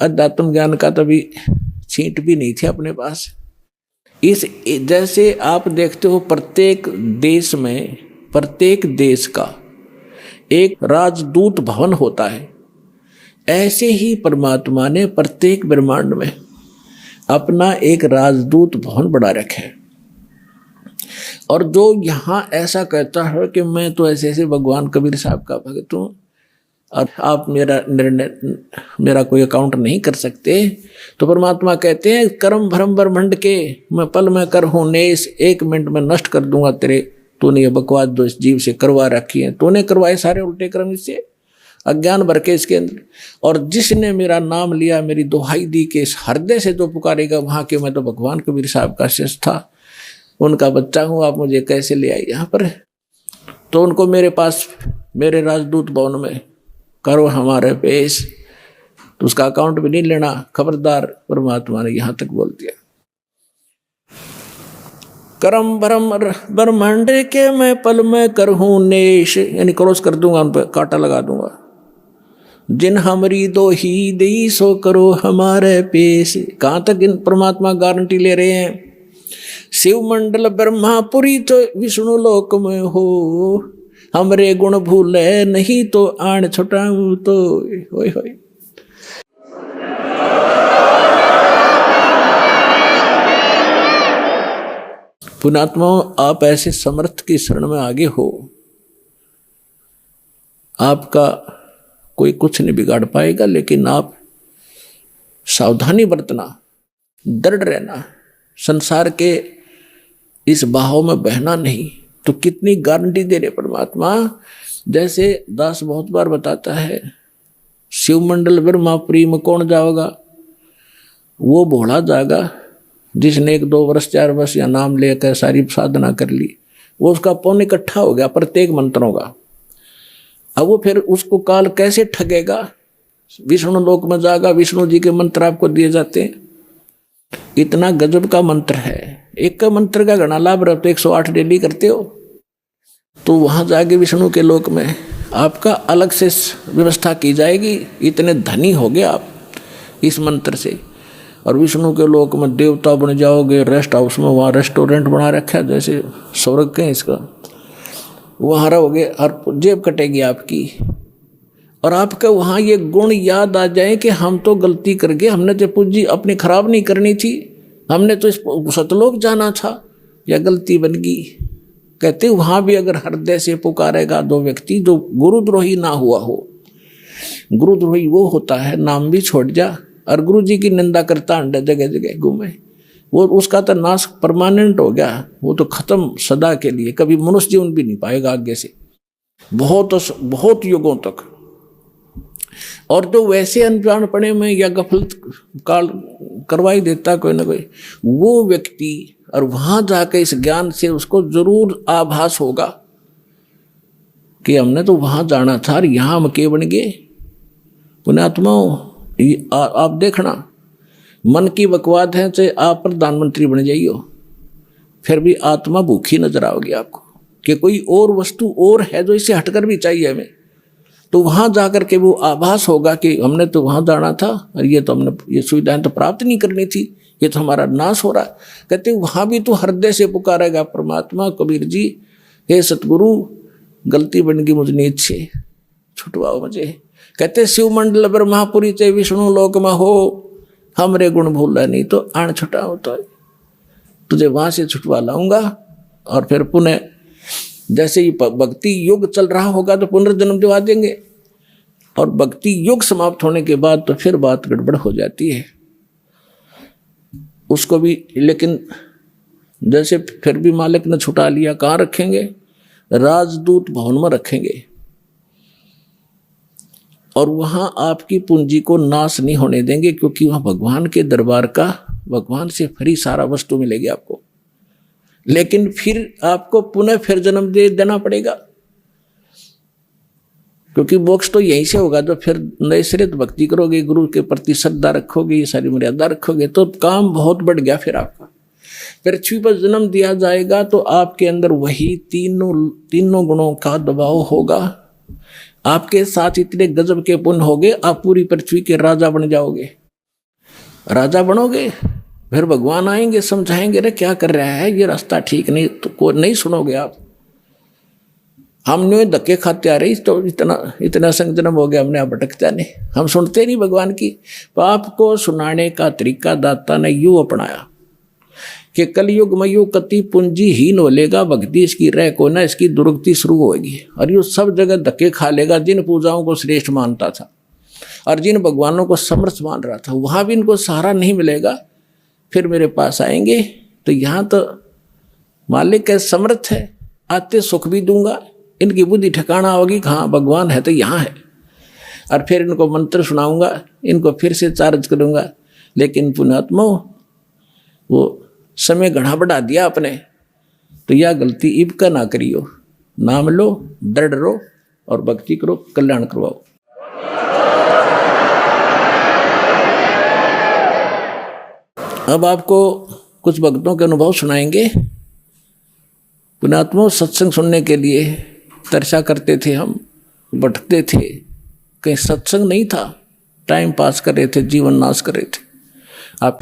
अध्यात्म ज्ञान का तभी छींट भी नहीं थे अपने पास। इस जैसे आप देखते हो प्रत्येक देश में, प्रत्येक देश का एक राजदूत भवन होता है, ऐसे ही परमात्मा ने प्रत्येक ब्रह्मांड में अपना एक राजदूत भवन बना रखा है। और जो यहाँ ऐसा कहता है कि मैं तो ऐसे ऐसे भगवान कबीर साहब का भक्त हूँ और आप मेरा निर्णय, मेरा कोई अकाउंट नहीं कर सकते, तो परमात्मा कहते हैं कर्म भ्रम ब्रह्मंड के मैं पल में कर हूँ नेस, 1 मिनट में नष्ट कर दूंगा तेरे, तूने ये बकवास जो इस जीव से करवा रखी है, तूने करवाए सारे उल्टे कर्म इससे, अज्ञान भर के इसके अंदर। और जिसने मेरा नाम लिया, मेरी दुहाई दी के इस हृदय से जो पुकारेगा वहाँ के, मैं तो भगवान कबीर साहब का शिष्य था, उनका बच्चा हूँ, आप मुझे कैसे ले आई यहाँ पर। तो उनको मेरे पास, मेरे राजदूत भवन में करो हमारे पेश, तो उसका अकाउंट भी नहीं लेना, खबरदार। परमात्मा ने यहां तक बोल दिया, करम भरम ब्रह्मांड के मैं पल में करहूं नेश, यानी क्रॉस कर दूंगा, उन पर कांटा लगा दूंगा। जिन हमारी दो ही दई सो करो हमारे पेश। कहां तक इन परमात्मा गारंटी ले रहे हैं? शिव मंडल ब्रह्मापुरी तो विष्णु लोक में हो, हमरे गुण भूले नहीं तो आण छुटाऊं तो। होय होय। पुण्यात्माओं, आप ऐसे समर्थ की शरण में आगे हो, आपका कोई कुछ नहीं बिगाड़ पाएगा, लेकिन आप सावधानी बरतना, दृढ़ रहना, संसार के इस बहाव में बहना नहीं। तो कितनी गारंटी दे रहे परमात्मा। जैसे दास बहुत बार बताता है, शिव मंडल ब्रह्मापुरी में कौन जाओगा? वो भोला जाएगा जिसने 1-2 वर्ष 4 वर्ष या नाम लेकर सारी साधना कर ली, वो उसका पुण्य इकट्ठा हो गया प्रत्येक मंत्रों का। अब वो फिर उसको काल कैसे ठगेगा? विष्णु लोक में जाएगा, विष्णु जी के मंत्र आपको दिए जाते हैं, इतना गजब का मंत्र है। एक मंत्र का घना लाभ रहता है, 108 डेली करते हो तो वहां जाके विष्णु के लोक में आपका अलग से व्यवस्था की जाएगी। इतने धनी हो गए आप इस मंत्र से। और विष्णु के लोक में देवता बन जाओगे, रेस्ट हाउस में, वहाँ रेस्टोरेंट बना रखा है जैसे स्वर्ग के इसका, वहाँ रहोगे और जेब कटेगी आपकी। और आपका वहाँ ये गुण याद आ जाए कि हम तो गलती कर गए, हमने तो पूंजी अपनी खराब नहीं करनी थी, हमने तो इस सतलोक जाना था, या गलती बन गई। कहते वहाँ भी अगर हृदय से पुकारेगा 2 व्यक्ति जो गुरुद्रोही ना हुआ हो, गुरुद्रोही वो होता है नाम भी छोड़ जा और गुरु जी की निंदा करता अंडे जगह जगह घूमे, वो उसका तो नाश परमानेंट हो गया, वो तो खत्म सदा के लिए, कभी मनुष्य जीवन भी नहीं पाएगा आगे से, बहुत युगों तक। और जो वैसे अनजानपने में या गफलत काल करवाई देता कोई ना कोई, वो व्यक्ति, और वहां जाकर इस ज्ञान से उसको जरूर आभास होगा कि हमने तो वहां जाना था और यहां हम के बन गए। पुण्यात्माओं, आप देखना, मन की बकवाद है, चाहे आप प्रधानमंत्री बन जाइयो, फिर भी आत्मा भूखी नजर आओगी आपको कि कोई और वस्तु और है जो इससे हटकर भी चाहिए हमें। तो वहां जाकर के वो आभास होगा कि हमने तो वहां जाना था और ये तो हमने ये सुविधाएं तो प्राप्त नहीं करनी थी, ये तो हमारा नाश हो रहा है। कहते वहां भी तो हृदय से पुकारेगा परमात्मा, कबीर जी हे सतगुरु गलती बन गई मुझ नीच से, छुटवाओ मुझे। कहते शिव मंडल ब्रह्मापुरी चे विष्णु लोक में हो, हमरे गुण भूला नहीं तो आण छुटाओ तो, तुझे वहां से छुटवा लाऊंगा। और फिर पुनः जैसे ही भक्ति युग चल रहा होगा तो पुनर्जन्म दिवा देंगे, और भक्ति युग समाप्त होने के बाद तो फिर बात गड़बड़ हो जाती है उसको भी। लेकिन जैसे फिर भी मालिक ने छुटा लिया, कहाँ रखेंगे? राजदूत भवन में रखेंगे, और वहां आपकी पूंजी को नाश नहीं होने देंगे, क्योंकि वहां भगवान के दरबार का, भगवान से फ्री सारा वस्तु मिलेगी आपको। लेकिन फिर आपको पुनः फिर जन्म दे देना पड़ेगा, क्योंकि मोक्ष तो यहीं से होगा। तो फिर नए सिरे भक्ति करोगे, गुरु के प्रति श्रद्धा रखोगे, ये सारी मर्यादा रखोगे, तो काम बहुत बढ़ गया। फिर आपका पृथ्वी पर जन्म दिया जाएगा तो आपके अंदर वही तीनों गुणों का दबाव होगा। आपके साथ इतने गजब के पुण्य होंगे, आप पूरी पृथ्वी के राजा बन जाओगे। राजा बनोगे, फिर भगवान आएंगे समझाएंगे, रे क्या कर रहा है, ये रास्ता ठीक नहीं, तो को नहीं सुनोगे आप। हमने धक्के खाते आ रही, तो इतना संग जन्म हो गया हमने, अब भटकता नहीं, हम सुनते नहीं भगवान की। पाप को सुनाने का तरीका दाता ने यूं अपनाया कि कलयुग में यूं कति पूंजी हीन हो लेगा, भक्ति इसकी रह को ना, इसकी दुर्गति शुरू होगी, और यूं सब जगह धक्के खा लेगा। जिन पूजाओं को श्रेष्ठ मानता था और जिन भगवानों को समर्थ मान रहा था, वहां भी इनको सहारा नहीं मिलेगा। फिर मेरे पास आएंगे तो यहाँ तो मालिक है, समर्थ है, आते सुख भी दूंगा, इनकी बुद्धि ठिकाना होगी, हाँ भगवान है तो यहाँ है, और फिर इनको मंत्र सुनाऊंगा, इनको फिर से चार्ज करूंगा। लेकिन पुण्यात्मा, वो समय घना बढ़ा दिया आपने, तो यह गलती इब का ना करियो। नाम लो, दृढ़ रहो और भक्ति करो, कल्याण करवाओ। अब आपको कुछ भक्तों के अनुभव सुनाएंगे। पुण्यात्मा, सत्संग सुनने के लिए तरसा करते थे, हम भटकते थे, कहीं सत्संग नहीं था, टाइम पास कर रहे थे, जीवन नाश कर रहे थे। आप